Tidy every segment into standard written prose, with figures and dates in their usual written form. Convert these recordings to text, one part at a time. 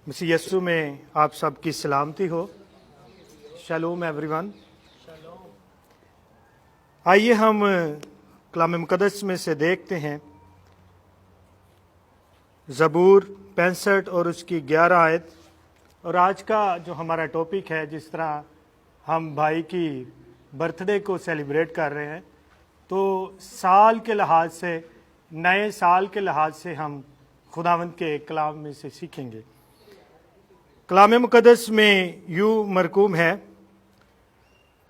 मसीह यस्सु में आप सबकी सलामती हो। Shalom everyone. आइए हम कलाम मुक़द्दस में से देखते हैं ज़बूर 65 और उसकी 11 आयत। और आज का जो हमारा टॉपिक है, जिस तरह हम भाई की बर्थडे को सेलिब्रेट कर रहे हैं, तो साल के लिहाज से, नए साल के लिहाज से हम खुदावंद के कलाम में से सीखेंगे। कलाम मुक़द्दस में यूँ मरकूम है,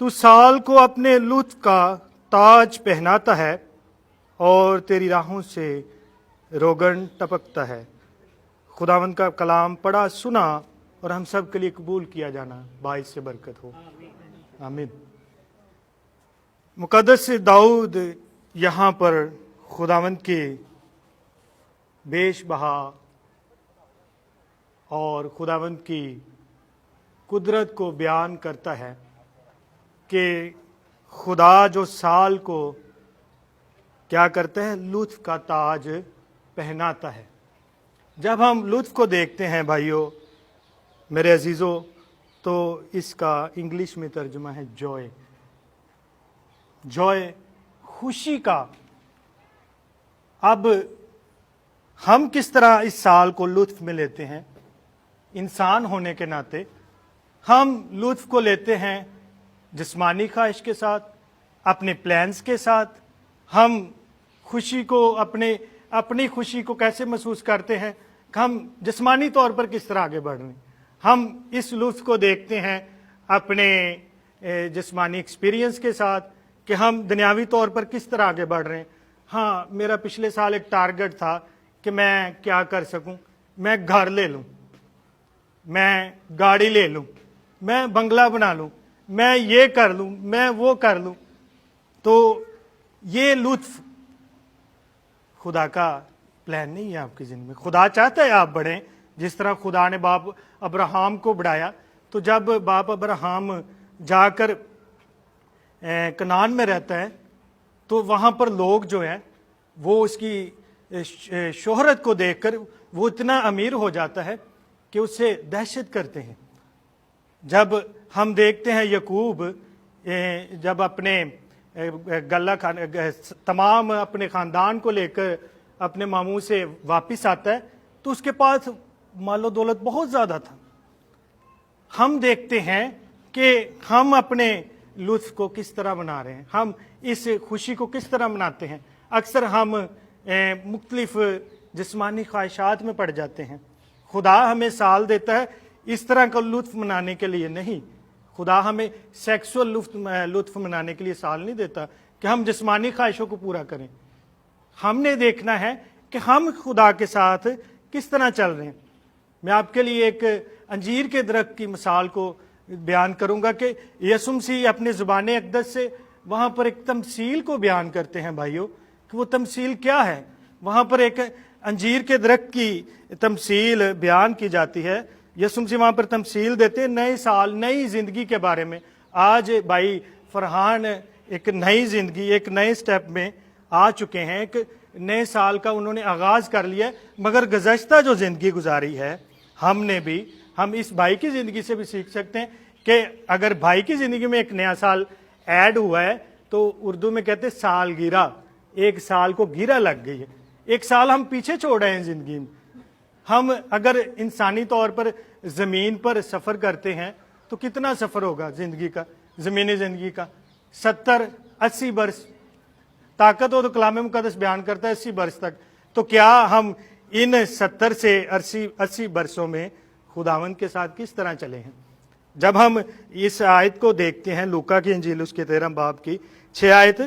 तू साल को अपने लुत्फ़ का ताज पहनाता है और तेरी राहों से रोगन टपकता है। खुदावंद का कलाम पढ़ा सुना और हम सब के लिए कबूल किया जाना बाइस से बरकत हो। आमीन। मुक़द्दस दाऊद यहाँ पर खुदावंद की बेशबहा और खुदावंद की कुदरत को बयान करता है कि खुदा जो साल को क्या करते हैं, लुत्फ़ का ताज पहनाता है। जब हम लुत्फ़ को देखते हैं भाइयों मेरे अजीज़ों, तो इसका इंग्लिश में तर्जुमा है जॉय। जॉय, खुशी का। अब हम किस तरह इस साल को लुत्फ़ में लेते हैं? इंसान होने के नाते हम लुत्फ़ को लेते हैं जिस्मानी ख्वाहिश के साथ, अपने प्लान्स के साथ। हम खुशी को अपनी खुशी को कैसे महसूस करते हैं कि हम जिस्मानी तौर पर किस तरह आगे बढ़ रहे हैं। हम इस लुत्फ़ को देखते हैं अपने जिस्मानी एक्सपीरियंस के साथ कि हम दुनियावी तौर पर किस तरह आगे बढ़ रहे हैं। हाँ, मेरा पिछले साल एक टारगेट था कि मैं क्या कर सकूं, मैं घर ले लूं, मैं गाड़ी ले लूं, मैं बंगला बना लूं, मैं ये कर लूं, मैं वो कर लूं। तो ये लुत्फ़ खुदा का प्लान नहीं है आपकी ज़िंदगी में। खुदा चाहता है आप बढ़ें, जिस तरह खुदा ने बाप अब्राहम को बढ़ाया। तो जब बाप अब्राहम जाकर कनान में रहता है, तो वहाँ पर लोग जो हैं वो उसकी शोहरत को देखकर वो इतना अमीर हो जाता है कि उससे दहशत करते हैं। जब हम देखते हैं यकूब जब अपने गल्ला तमाम अपने ख़ानदान को लेकर अपने मामू से वापस आता है, तो उसके पास मालो दौलत बहुत ज़्यादा था। हम देखते हैं कि हम अपने लुत्फ़ को किस तरह मना रहे हैं, हम इस खुशी को किस तरह मनाते हैं। अक्सर हम मुख्तलिफ जिस्मानी ख्वाहिशात में पड़ जाते हैं। खुदा हमें साल देता है इस तरह का लुत्फ़ मनाने के लिए नहीं। खुदा हमें सेक्सुअल लुत्फ़ मनाने के लिए साल नहीं देता कि हम जिस्मानी ख्वाहिशों को पूरा करें। हमने देखना है कि हम खुदा के साथ किस तरह चल रहे हैं। मैं आपके लिए एक अंजीर के दरख्त की मिसाल को बयान करूंगा कि यीशु मसीह अपने ज़ुबान अक़दस से वहाँ पर एक तमसील को बयान करते हैं भाइयों, कि वो तमसील क्या है। वहाँ पर एक अंजीर के दरख्त की तमसील बयान की जाती है। यीशु मसीह वहाँ पर तमसील देते हैं नए साल, नई ज़िंदगी के बारे में। आज भाई फरहान एक नई ज़िंदगी, एक नए स्टेप में आ चुके हैं। एक नए साल का उन्होंने आगाज़ कर लिया, मगर गुज़श्ता जो ज़िंदगी गुजारी है हमने भी, हम इस भाई की ज़िंदगी से भी सीख सकते हैं कि अगर भाई की ज़िंदगी में एक नया साल ऐड हुआ है, तो उर्दू में कहते हैं साल गिरा, एक साल को गिरा लग गई है। एक साल हम पीछे छोड़ रहे हैं ज़िंदगी में। हम अगर इंसानी तौर पर ज़मीन पर सफ़र करते हैं तो कितना सफ़र होगा ज़िंदगी का, ज़मीनी ज़िंदगी का? 70-80 बरस ताकत हो तो कलाम मुक़द्दस बयान करता है 80 बरस तक। तो क्या हम इन 70 से 80 बरसों में खुदावंद के साथ किस तरह चले हैं? जब हम इस आयत को देखते हैं, लूका की इंजील उसके 13 बाब की 6 आयत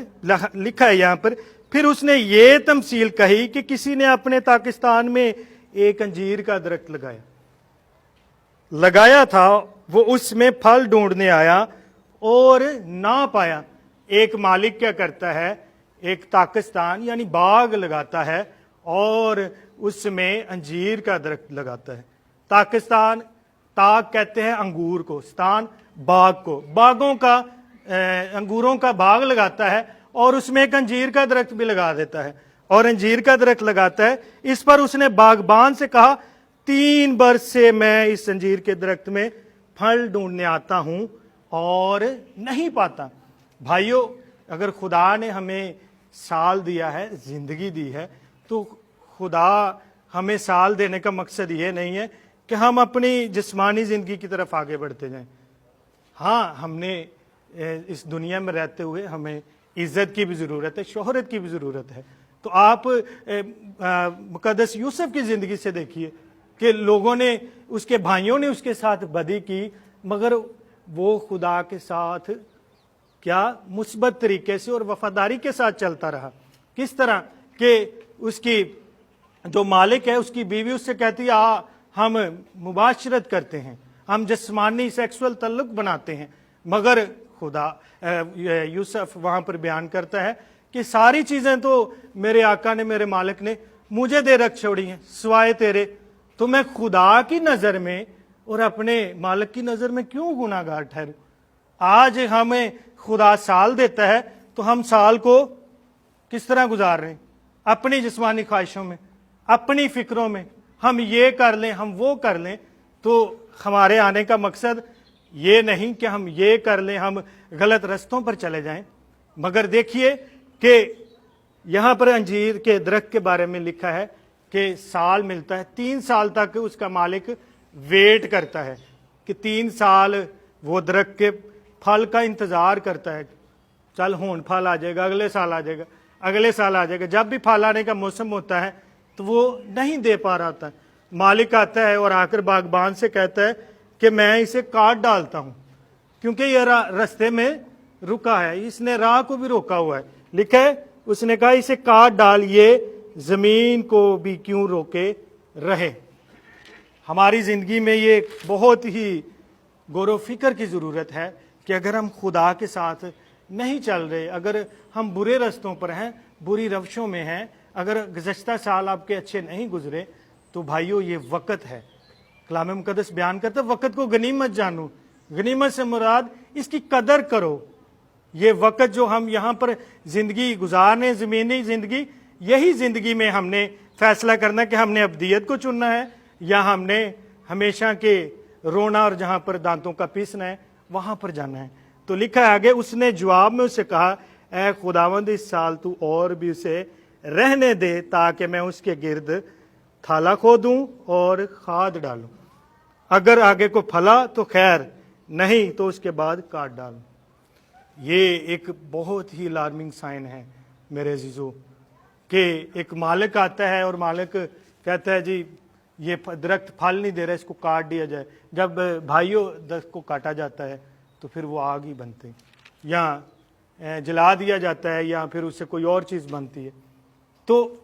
लिखा है यहाँ पर, फिर उसने ये तमसील कही कि किसी ने अपने पाकिस्तान में एक अंजीर का दरख्त लगाया था। वो उसमें फल ढूंढने आया और ना पाया। एक मालिक क्या करता है, एक पाकिस्तान यानी बाग लगाता है और उसमें अंजीर का दरख्त लगाता है। पाकिस्तान, ताक कहते हैं अंगूर को, स्थान बाग को, बागों का अंगूरों का बाग लगाता है और उसमें एक अंजीर का दरख्त भी लगा देता है। और अंजीर का दरख्त लगाता है। इस पर उसने बागबान से कहा, 3 बरस से मैं इस अंजीर के दरख्त में फल ढूंढने आता हूं और नहीं पाता। भाइयों, अगर खुदा ने हमें साल दिया है, जिंदगी दी है, तो खुदा हमें साल देने का मकसद ये नहीं है कि हम अपनी जिस्मानी जिंदगी की तरफ आगे बढ़ते जाएं। हाँ, हमने इस दुनिया में रहते हुए हमें इज्जत की भी ज़रूरत है, शोहरत की भी ज़रूरत है। तो आप मुकद्दस यूसुफ की ज़िंदगी से देखिए कि लोगों ने, उसके भाइयों ने उसके साथ बदी की, मगर वो खुदा के साथ क्या मुस्बत तरीके से और वफादारी के साथ चलता रहा। किस तरह कि उसकी जो मालिक है, उसकी बीवी उससे कहती है हम मुबाशरत करते हैं, हम जिस्मानी सेक्सुअल तल्लुक बनाते हैं, मगर खुदा यूसुफ वहां पर बयान करता है कि सारी चीजें तो मेरे आका ने, मेरे मालिक ने मुझे दे रख छोड़ी हैं सिवाय तेरे, तो मैं खुदा की नजर में और अपने मालिक की नजर में क्यों गुनाहगार ठहरूं। आज हमें खुदा साल देता है तो हम साल को किस तरह गुजार रहे हैं? अपनी जिस्मानी ख्वाहिशों में, अपनी फिक्रों में, हम ये कर लें, हम वो कर लें। तो हमारे आने का मकसद ये नहीं कि हम ये कर लें, हम गलत रस्तों पर चले जाएं, मगर देखिए कि यहां पर अंजीर के दरख्त के बारे में लिखा है कि साल मिलता है, 3 साल तक उसका मालिक वेट करता है कि 3 साल वो दरख्त के फल का इंतजार करता है। चल होन फल आ जाएगा, अगले साल आ जाएगा, अगले साल आ जाएगा। जब भी फल आने का मौसम होता है तो वो नहीं दे पा रहा था। मालिक आता है और आकर बागबान से कहता है कि मैं इसे काट डालता हूं क्योंकि ये रास्ते में रुका है, इसने राह को भी रोका हुआ है। लिखा है, उसने कहा इसे काट डाल, ये जमीन को भी क्यों रोके रहे। हमारी जिंदगी में ये बहुत ही गौर फिक्र की जरूरत है कि अगर हम खुदा के साथ नहीं चल रहे, अगर हम बुरे रास्तों पर हैं, बुरी रवशों में हैं, अगर गुज़श्ता साल आपके अच्छे नहीं गुजरे, तो भाइयों ये वक़्त है। कलाम मुक़द्दस बयान करता है वक़्त को गनीमत जानो। गनीमत से मुराद इसकी कदर करो। ये वक़्त जो हम यहाँ पर ज़िंदगी गुजारने, ज़मीनी ज़िंदगी, यही ज़िंदगी में हमने फैसला करना कि हमने अब्दियत को चुनना है या हमने हमेशा के रोना और जहाँ पर दांतों का पीसना है वहाँ पर जाना है। तो लिखा है आगे, उसने जवाब में उसे कहा, ऐ खुदावंद इस साल तू और भी उसे रहने दे ताकि मैं उसके गिर्द थाला खोदूं और खाद डालूं। अगर आगे को फला तो खैर, नहीं तो उसके बाद काट डालूं। ये एक बहुत ही अलार्मिंग साइन है मेरे अजीजों कि एक मालिक आता है और मालिक कहता है जी ये दरख्त फल नहीं दे रहा, इसको काट दिया जाए। जब भाइयों दरख्त को काटा जाता है तो फिर वो आग ही बनते, या जला दिया जाता है, या फिर उससे कोई और चीज़ बनती है। तो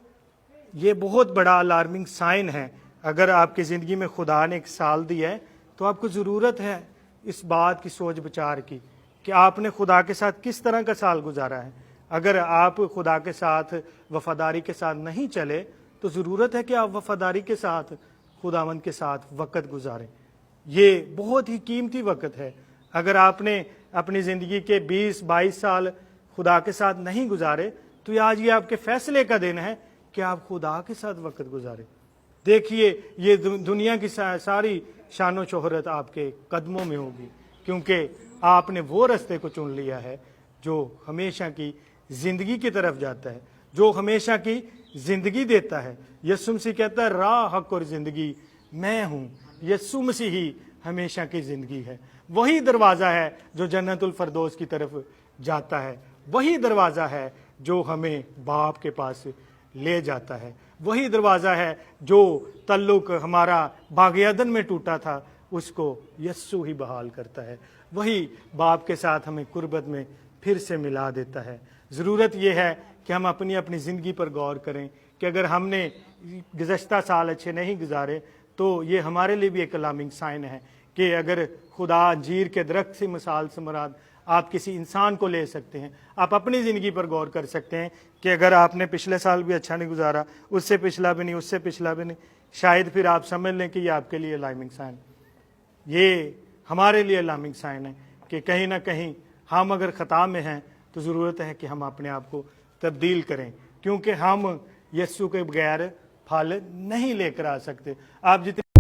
ये बहुत बड़ा अलार्मिंग साइन है। अगर आपकी ज़िंदगी में खुदा ने एक साल दिया है तो आपको ज़रूरत है इस बात की सोच विचार की कि आपने खुदा के साथ किस तरह का साल गुजारा है। अगर आप खुदा के साथ वफादारी के साथ नहीं चले तो ज़रूरत है कि आप वफादारी के साथ खुदावंद के साथ वक़्त गुजारें। ये बहुत ही कीमती वक़्त है। अगर आपने अपनी ज़िंदगी के 20-22 साल खुदा के साथ नहीं गुजारे तो आज ये आपके फैसले का दिन है कि आप खुदा के साथ वक़्त गुजारें। देखिए ये दुनिया की सारी शान शोहरत आपके कदमों में होगी क्योंकि आपने वो रास्ते को चुन लिया है जो हमेशा की ज़िंदगी की तरफ जाता है, जो हमेशा की ज़िंदगी देता है। यीशु मसीह कहता है राह, हक और ज़िंदगी मैं हूँ। यीशु मसीह ही हमेशा की ज़िंदगी है। वही दरवाज़ा है जो जन्नतुल फरदौस की तरफ जाता है। वही दरवाज़ा है जो हमें बाप के पास ले जाता है। वही दरवाज़ा है जो तल्लुक हमारा बाग़-ए-अदन में टूटा था उसको यस्सु ही बहाल करता है। वही बाप के साथ हमें कुर्बत में फिर से मिला देता है। ज़रूरत यह है कि हम अपनी अपनी ज़िंदगी पर गौर करें कि अगर हमने गुज़श्ता साल अच्छे नहीं गुजारे तो ये हमारे लिए भी एक अलार्मिंग साइन है कि अगर खुदा अंजीर के दरख्त से मिसाल से मुराद आप किसी इंसान को ले सकते हैं। आप अपनी ज़िंदगी पर गौर कर सकते हैं कि अगर आपने पिछले साल भी अच्छा नहीं गुजारा, उससे पिछला भी नहीं, उससे पिछला भी नहीं, शायद फिर आप समझ लें कि ये आपके लिए अलार्मिंग साइन, ये हमारे लिए अलार्मिंग साइन है कि कहीं ना कहीं हम अगर ख़ता में हैं तो ज़रूरत है कि हम अपने आप को तब्दील करें क्योंकि हम यीशु के बगैर फल नहीं लेकर आ सकते। आप जितने